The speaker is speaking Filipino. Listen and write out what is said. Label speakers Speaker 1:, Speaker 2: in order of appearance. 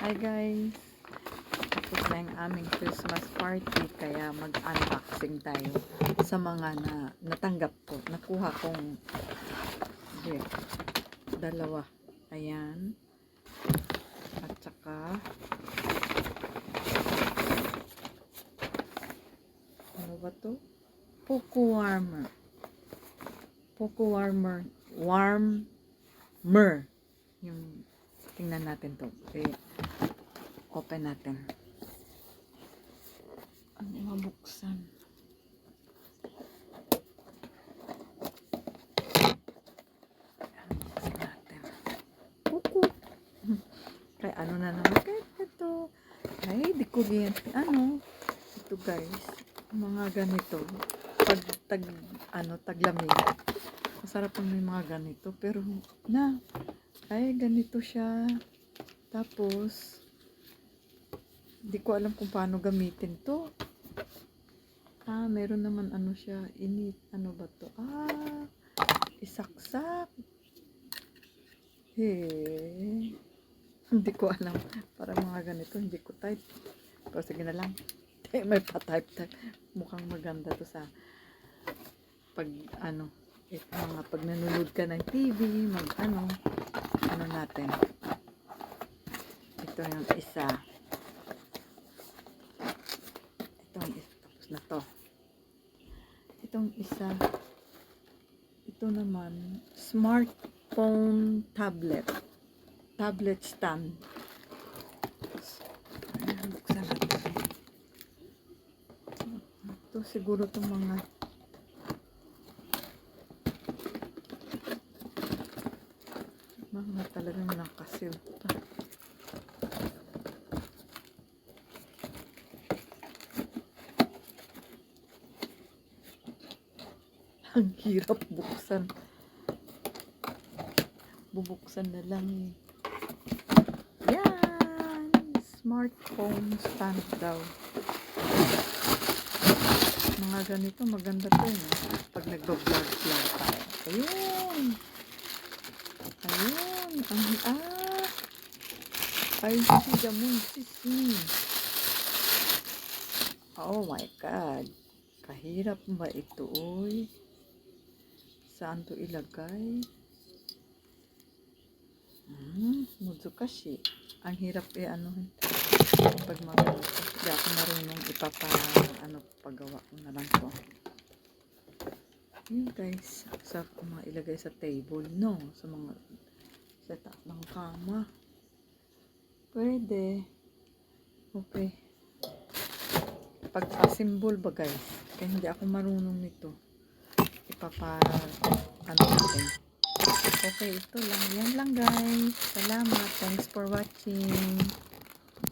Speaker 1: Hi guys! Tapos na yung aming Christmas party kaya mag-unboxing tayo sa mga natanggap ko. Nakuha kong dalawa. Ayan. At saka ano ba to? Poco warmer. Poco warmer. Warmer. Yung tingnan natin to. Okay. Open natin. Ano mabuksan? Buksan natin. Kuku. Kaya ano na naman? Kaya ito. Ay, di kuryente. Ano? Ito guys. Mga ganito. Pag taglamig. Masarap ang may mga ganito. Pero ay ganito siya. Tapos di ko alam kung paano gamitin to. Meron naman ano siya, ano ba to? Isaksak. Hindi ko alam. Para mga ganito, hindi ko type. Pero sige na lang. May pa-type. Mukhang maganda to sa pag pag nanonood ka ng TV, ano natin. Ito yung isa. Tapos na to. Itong isa. Ito naman, smartphone tablet. Tablet stand. Ayan, buksan natin. Ito siguro itong mga talagang nakasil pa. Ang hirap buksan. Bubuksan na lang eh. Yan! Smartphone stand daw. Mga ganito, maganda to eh. Pag nagbablog tayo. Ayun! Ayun! I see the moon sismi. Oh my God! Kahirap ba ito, oy? Saan to ilagay? Muzukashi. Ang hirap pag maganito. Hindi ako marunong pagawa ko na lang to. Yun guys, sa mga ilagay sa table, no? Sa mga setup ng kama. Pwede. Okay. Pagka-symbol ba guys? Kaya hindi ako marunong nito. Natin. Okay, ito lang. Yan lang guys. Salamat. Thanks for watching.